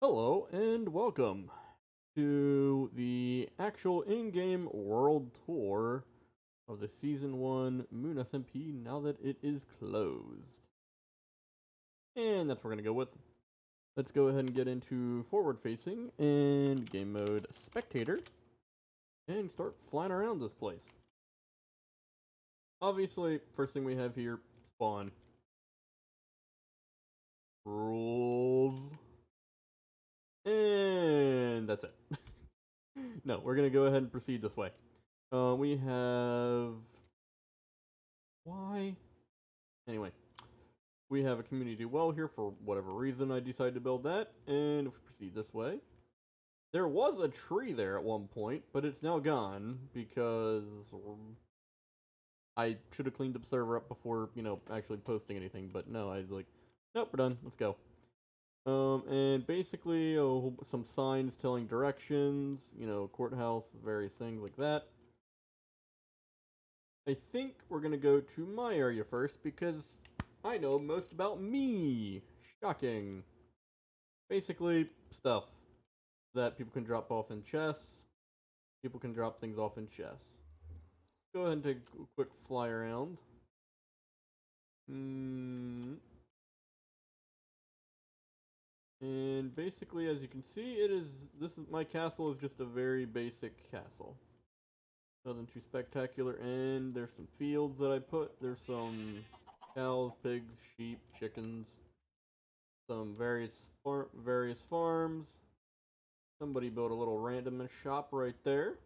Hello and welcome to the actual in-game world tour of the Season 1 Moon SMP now that it is closed. And that's what we're going to go with. Let's go ahead and get into forward facing and game mode spectator and start flying around this place. Obviously, first thing we have here, spawn. Rules. And that's it. No, we're going to go ahead and proceed this way. We have... Why? Anyway, we have a community well here for whatever reason I decided to build that. And if we proceed this way, there was a tree there at one point, but it's now gone because I should have cleaned up the server up before, actually posting anything. But no, I was like, nope, we're done. Let's go. And basically, some signs telling directions, courthouse, various things like that. I think we're gonna go to my area first because I know most about me. Shocking. Basically, stuff that people can drop off in chests. People can drop things off in chests. Go ahead and take a quick fly around. And basically, as you can see, my castle is just a very basic castle. Nothing too spectacular, and there's some fields that I put. There's some cows, pigs, sheep, chickens, some various farms. Somebody built a little random shop right there.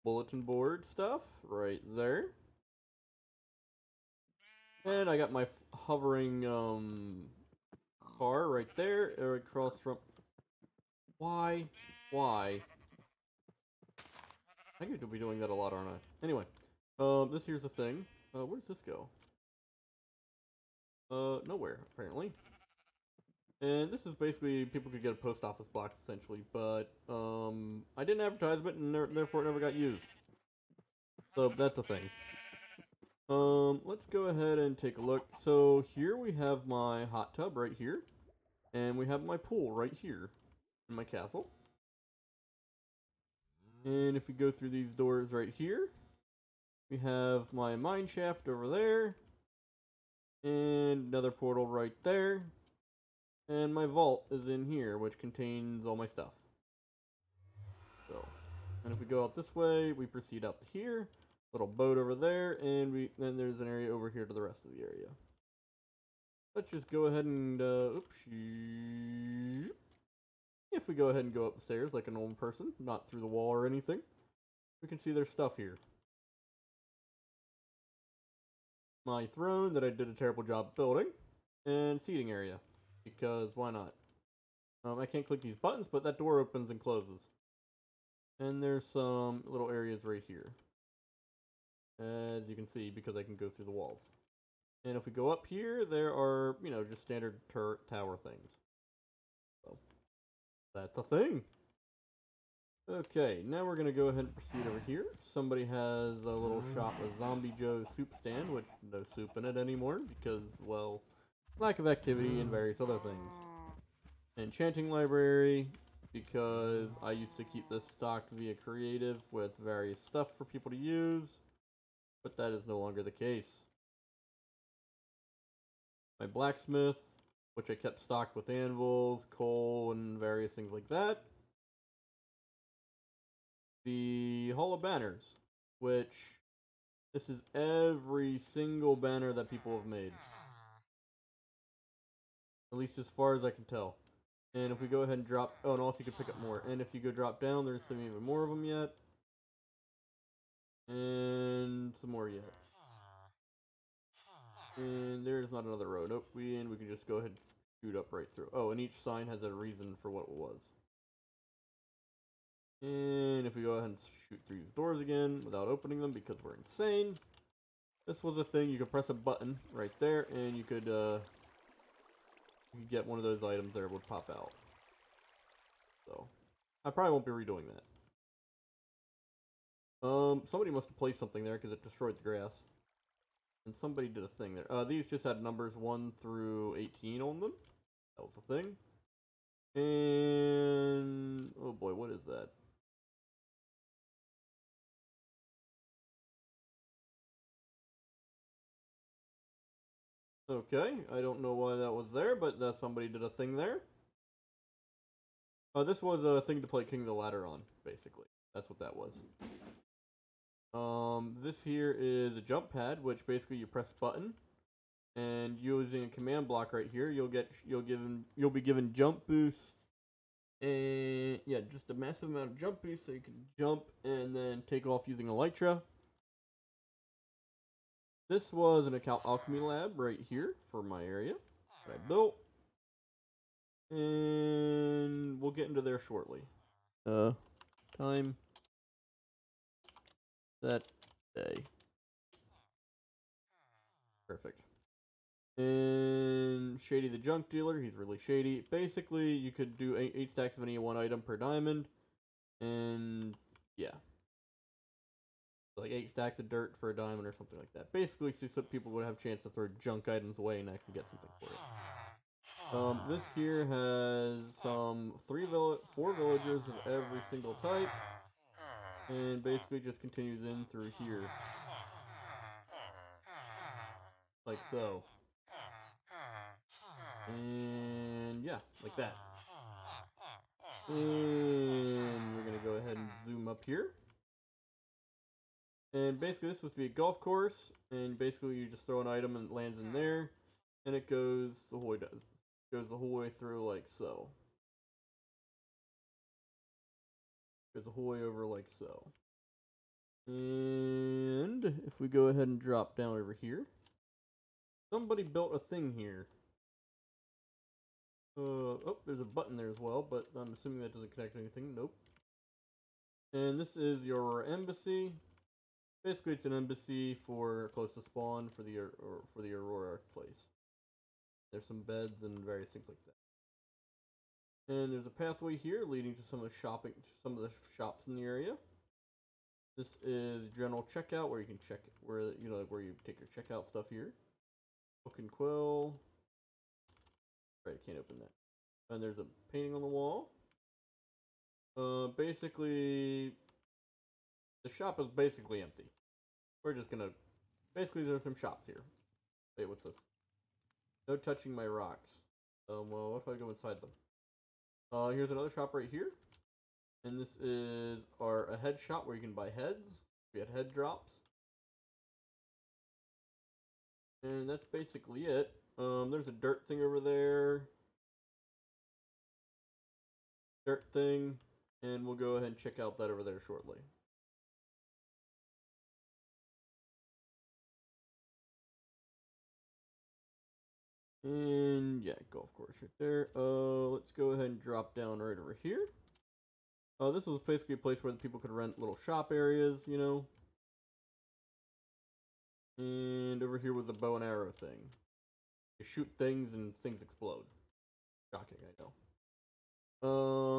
Bulletin board stuff right there. And I got my hovering car right there, across from... Why? I could be doing that a lot, aren't I? Anyway, this here's the thing. Where does this go? Nowhere, apparently. And this is basically, people could get a post office box, essentially, but, I didn't advertise it, and therefore it never got used. So, that's a thing. Let's go ahead and take a look. So, here we have my hot tub right here, and we have my pool right here in my castle. And if we go through these doors right here, we have my mine shaft over there, and another portal right there. And my vault is in here, which contains all my stuff. So, and if we go out this way, we proceed out to here. Little boat over there, and then there's an area over here to the rest of the area. Let's just go ahead and, if we go ahead and go up the stairs like a normal person, not through the wall or anything, we can see there's stuff here. My throne that I did a terrible job building, and seating area, because why not? I can't click these buttons, but that door opens and closes. And there's some little areas right here, as you can see, because I can go through the walls. And if we go up here, there are, just standard tower things. So, that's a thing. Okay, now we're going to go ahead and proceed over here. Somebody has a little shop with Zombie Joe's soup stand, which no soup in it anymore because, well, lack of activity and various other things. Enchanting library, because I used to keep this stocked via creative with various stuff for people to use, but that is no longer the case. My blacksmith, which I kept stocked with anvils, coal, and various things like that. The Hall of Banners, which this is every single banner that people have made. At least as far as I can tell. And if we go ahead and drop... Oh, and also you can pick up more. And if you go drop down, there's some even more of them yet. And some more yet. And there's not another row. Nope, we can just go ahead and shoot up right through. Oh, and each sign has a reason for what it was. And if we go ahead and shoot through these doors again without opening them because we're insane. This was a thing, you could press a button right there and you could get one of those items there would pop out. So, I probably won't be redoing that. Somebody must have placed something there because it destroyed the grass. And somebody did a thing there. These just had numbers 1 through 18 on them. That was the thing. And oh boy, what is that? Okay, I don't know why that was there, but somebody did a thing there. This was a thing to play King of the Ladder on, basically. That's what that was. This here is a jump pad, which basically you press a button, and using a command block right here, you'll be given jump boosts, and yeah, just a massive amount of jump boosts, so you can jump and then take off using Elytra. This was an alchemy lab right here for my area that I built, and we'll get into there shortly. Time that day. Perfect. And Shady the Junk Dealer, he's really shady. Basically, you could do 8 stacks of any one item per diamond, and yeah. Like 8 stacks of dirt for a diamond or something like that. Basically, so people would have a chance to throw junk items away and actually get something for it. This here has 4 villagers of every single type, and basically just continues in through here. Like so. And yeah, like that. And we're going to go ahead and zoom up here. And basically this is to be a golf course, and basically you just throw an item and it lands in there, and it goes the whole way through like so. Goes the whole way over like so. And if we go ahead and drop down over here, somebody built a thing here. Oh, there's a button there as well, but I'm assuming that doesn't connect to anything. Nope. And this is your embassy. Basically, it's an embassy for close to spawn for the Aurora place. There's some beds and various things like that. And there's a pathway here leading to some of the shops in the area. This is general checkout where you can check where you take your checkout stuff here. Book and quill. Right, I can't open that. And there's a painting on the wall. Basically, the shop is basically empty. We're just gonna basically there's some shops here. Wait, what's this? No touching my rocks. Well, what if I go inside them? Here's another shop right here. And this is a head shop where you can buy heads. We had head drops. And that's basically it. There's a dirt thing over there. Dirt thing. And we'll go ahead and check out that over there shortly. And yeah, golf course right there. Let's go ahead and drop down right over here. This was basically a place where the people could rent little shop areas, you know. And over here was the bow and arrow thing. You shoot things and things explode. Shocking, I know.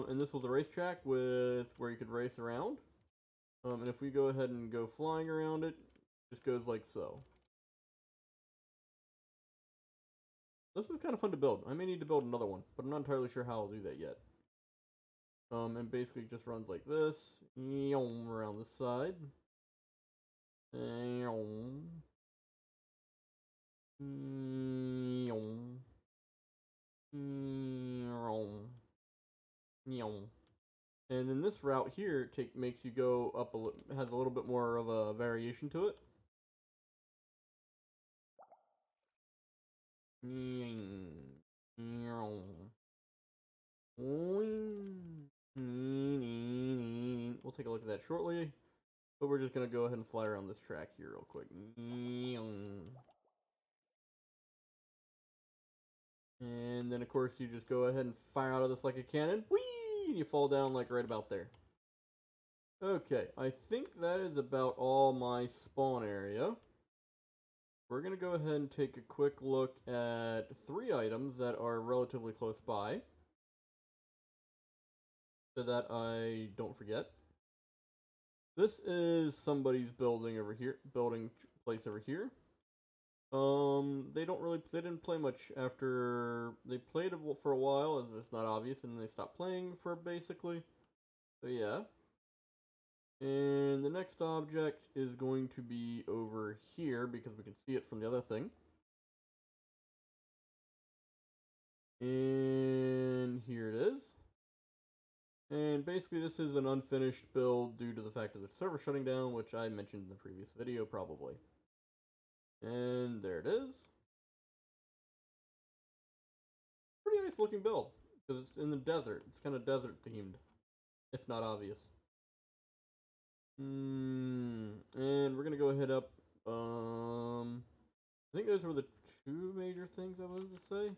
And this was a racetrack with where you could race around. And if we go ahead and go flying around it, it just goes like so. This is kind of fun to build. I may need to build another one, but I'm not entirely sure how I'll do that yet. And basically it just runs like this, around this side. And then this route here makes you go up has a little bit more of a variation to it. We'll take a look at that shortly, but we're just gonna go ahead and fly around this track here real quick. And then of course you just go ahead and fire out of this like a cannon. Whee! And you fall down like right about there. Okay, I think that is about all my spawn area. We're going to go ahead and take a quick look at 3 items that are relatively close by, so that I don't forget. This is somebody's building place over here. They didn't play much after they played it for a while, as it's not obvious, and they stopped playing for basically. So yeah. And the next object is going to be over here because we can see it from the other thing. And here it is. And basically this is an unfinished build due to the fact of the server shutting down, which I mentioned in the previous video probably. And there it is. Pretty nice looking build, because it's in the desert. It's kind of desert themed, if not obvious. And we're gonna go ahead up. I think those were the two major things I wanted to say.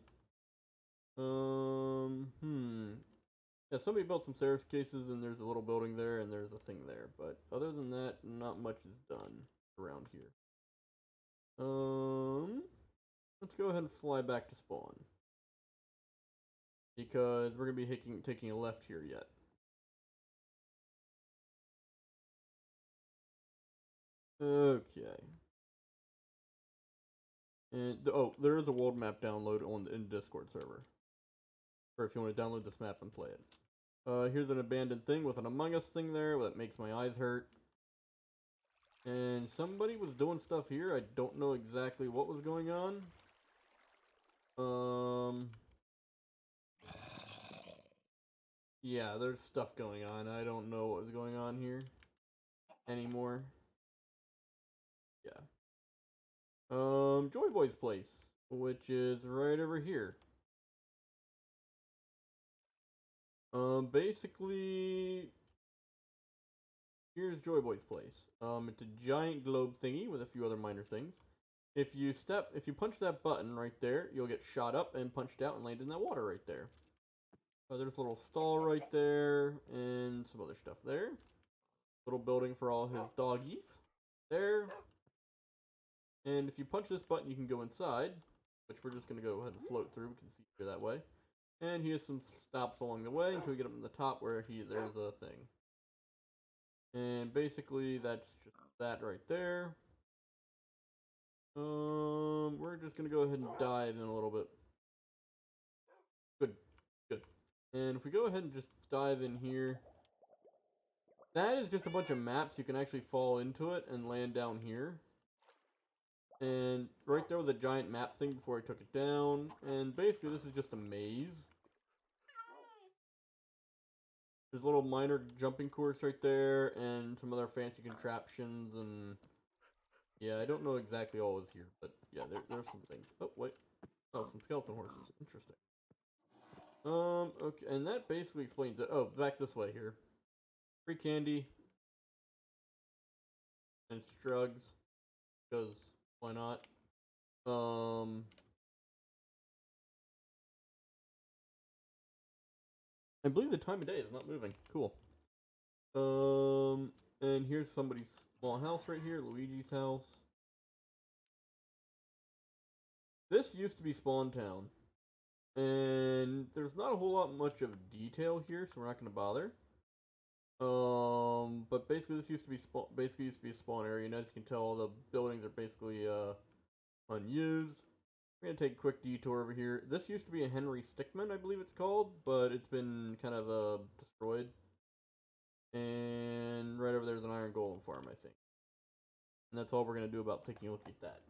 Yeah, somebody built some staircases, and there's a little building there, and there's a thing there. But other than that, not much is done around here. Let's go ahead and fly back to spawn, because we're gonna be taking a left here yet. Okay. And there is a world map download in Discord server, or if you want to download this map and play it. Here's an abandoned thing with an Among Us thing there that makes my eyes hurt. And somebody was doing stuff here. I don't know exactly what was going on. Yeah, there's stuff going on. I don't know what was going on here anymore. Yeah. Joy Boy's place, which is right over here. Basically, here's Joy Boy's place. It's a giant globe thingy with a few other minor things. If you punch that button right there, you'll get shot up and punched out and land in that water right there. There's a little stall right there and some other stuff there. Little building for all his doggies there. And if you punch this button, you can go inside, which we're just going to go ahead and float through. We can see here that way. And he has some stops along the way until we get up to the top where there's a thing. And basically, that's just that right there. We're just gonna go ahead and dive in a little bit. Good. And if we go ahead and just dive in here, that is just a bunch of maps. You can actually fall into it and land down here. And right there was a giant map thing before I took it down. And basically, this is just a maze. There's a little minor jumping course right there, and some other fancy contraptions, and yeah, I don't know exactly all is here, but yeah, there's some things. Oh, wait. Oh, some skeleton horses. Interesting. Okay, and that basically explains it. Oh, back this way here. Free candy. And strugs. Because, why not? I believe the time of day is not moving. Cool. And here's somebody's small house right here, Luigi's house. This used to be Spawn Town. And there's not a whole lot much of detail here, so we're not going to bother. But basically this used to be a spawn area, and as you can tell, all the buildings are basically unused. We're gonna take a quick detour over here. This used to be a Henry Stickmin, I believe it's called, but it's been kind of destroyed. And right over there's an iron golem farm, I think. And that's all we're gonna do about taking a look at that.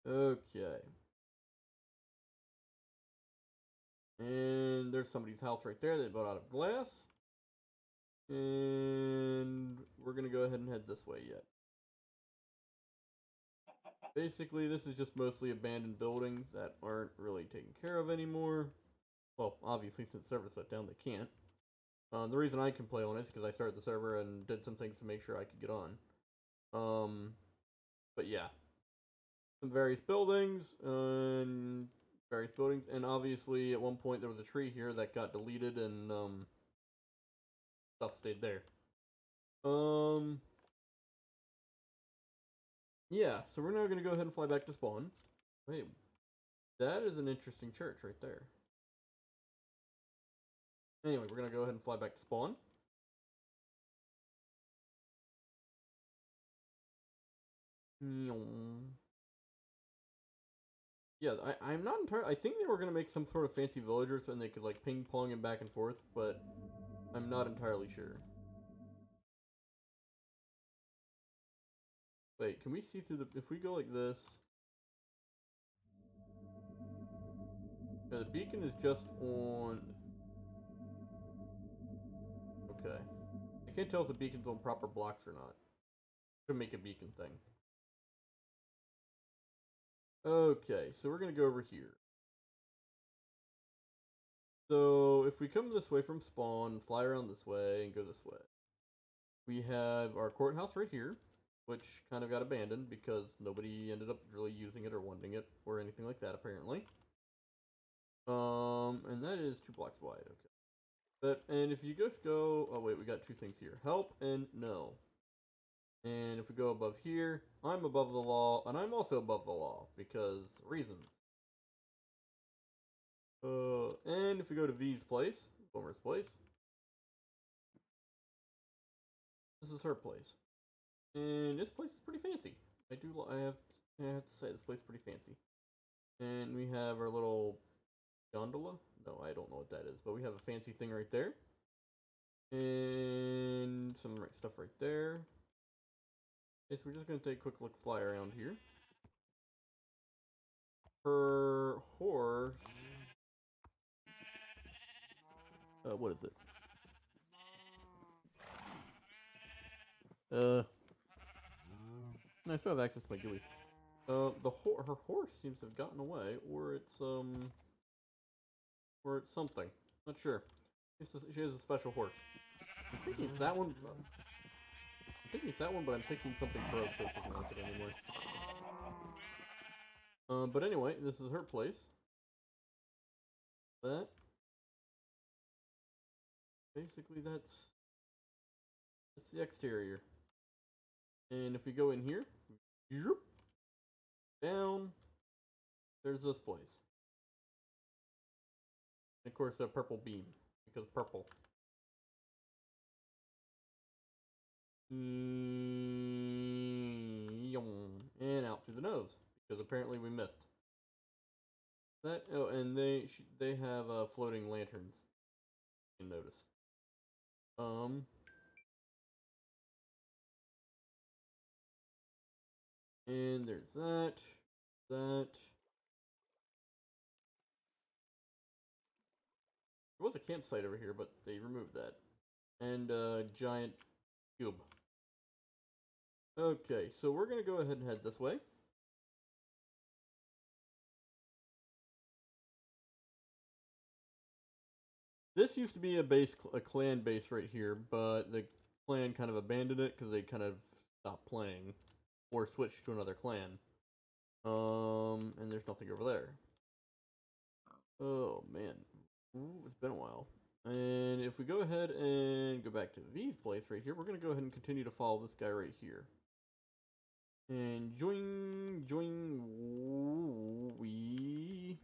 Okay. And there's somebody's house right there they built out of glass. And we're gonna go ahead and head this way yet. Basically, this is just mostly abandoned buildings that aren't really taken care of anymore. Well, obviously, since the server shut down, they can't. The reason I can play on it is because I started the server and did some things to make sure I could get on. But yeah. Some various buildings, and obviously at one point there was a tree here that got deleted and, stuff stayed there. Yeah, so we're now gonna go ahead and fly back to spawn. Wait, that is an interesting church right there. Anyway, we're gonna go ahead and fly back to spawn. Yeah, I'm not entirely. I think they were gonna make some sort of fancy villager so they could like ping pong him back and forth, but I'm not entirely sure. Wait, can we see through the? If we go like this, yeah, the beacon is just on. Okay, I can't tell if the beacon's on proper blocks or not. To make a beacon thing. Okay, so we're gonna go over here. So if we come this way from spawn, fly around this way, and go this way, we have our courthouse right here, which kind of got abandoned because nobody ended up really using it or wanting it or anything like that apparently. And that is 2 blocks wide. Okay. And if you just go, oh wait, we got 2 things here: help and no. And if we go above here, I'm above the law, and I'm also above the law because reasons. And if we go to V's place, Boomer's place, this is her place, and this place is pretty fancy. I have to say this place is pretty fancy. And we have our little gondola. No, I don't know what that is, but we have a fancy thing right there, and some right stuff right there. Okay, so we're just gonna take a quick look, fly around here. Her horse. What is it? I still have access to my GUI. Her horse seems to have gotten away, or it's something. Not sure. She has a special horse. I'm thinking it's that one. I'm thinking it's that one, but I'm thinking something broke, so it doesn't like it anymore. But anyway, this is her place. That. Basically, that's the exterior. And if we go in here, down, there's this place. And of course, a purple beam, because purple. And out through the nose, because apparently we missed. And they have floating lanterns. You can notice. And there's that. There was a campsite over here, but they removed that. And a giant cube. Okay, so we're gonna go ahead and head this way. This used to be a clan base right here, but the clan kind of abandoned it because they kind of stopped playing or switched to another clan. And there's nothing over there. Oh man, it's been a while. And if we go ahead and go back to V's place right here, we're gonna go ahead and continue to follow this guy right here. And we.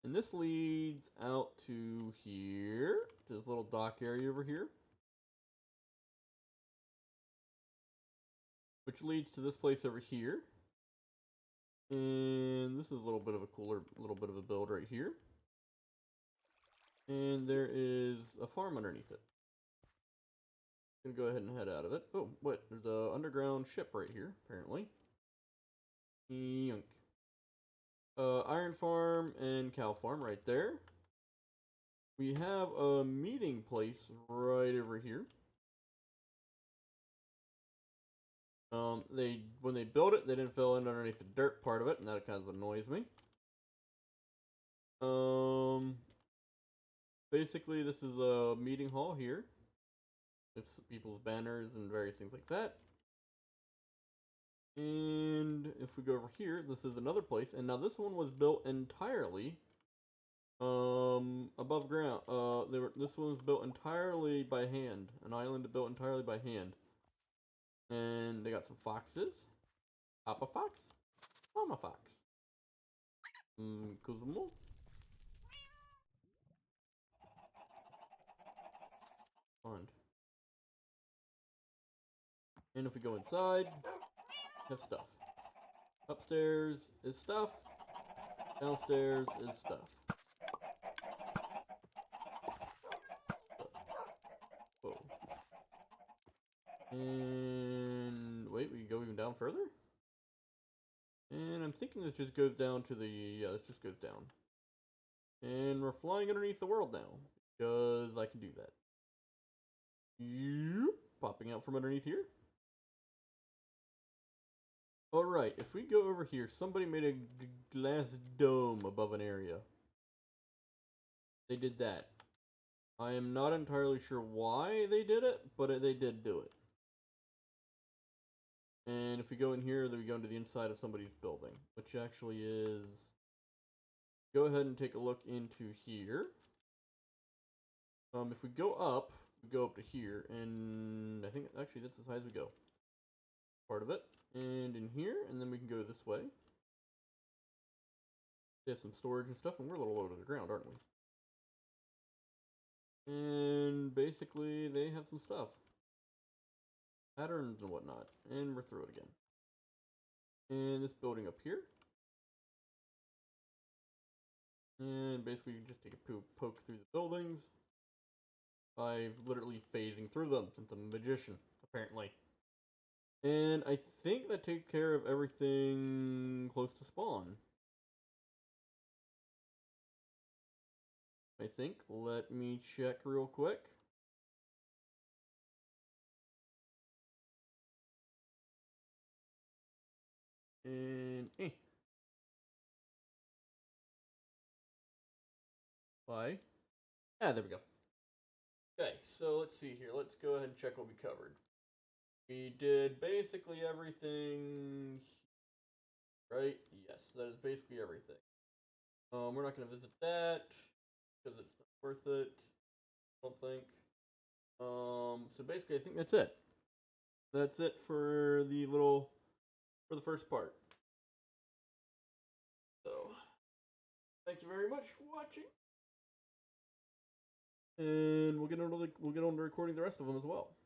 And this leads out to here, to this little dock area over here. Which leads to this place over here. And this is a little bit of a build right here. And there is a farm underneath it. I'm gonna go ahead and head out of it. Oh, what? There's an underground ship right here, apparently. Yunk. Iron farm and cow farm right there. We have a meeting place right over here. When they built it, they didn't fill in underneath the dirt part of it, and that kind of annoys me. Basically, this is a meeting hall here. It's people's banners and various things like that. And if we go over here, this is another place, and now this one was built entirely above ground. This one was built entirely by hand. An island built entirely by hand. And they got some foxes. Papa fox, Mama fox. Kuzumo. Fun. And if we go inside, have stuff. Upstairs is stuff. Downstairs is stuff. Whoa. And wait, we can go even down further? And I'm thinking this just goes down to the, yeah, this just goes down. And we're flying underneath the world now, because I can do that. Yep, popping out from underneath here. Alright, if we go over here, somebody made a glass dome above an area. They did that. I am not entirely sure why they did it, but they did do it. And if we go in here, then we go into the inside of somebody's building, which actually is... Go ahead and take a look into here. If we go up to here, and I think actually that's as high as we go. Part of it. And in here, and then we can go this way. They have some storage and stuff, and we're a little low to the ground, aren't we? And basically, they have some stuff. Patterns and whatnot. And we're through it again. And this building up here. And basically, you can just take a poke through the buildings. By literally phasing through them, since I'm a magician, apparently. And I think that takes care of everything close to spawn. I think. Let me check real quick. And Why? Ah, there we go. Okay, so let's see here. Let's go ahead and check what we covered. We did basically everything, right? Yes, that is basically everything. We're not going to visit that because it's not worth it. I don't think. So basically, I think that's it. That's it for the first part. So, thank you very much for watching, and we'll get on to recording the rest of them as well.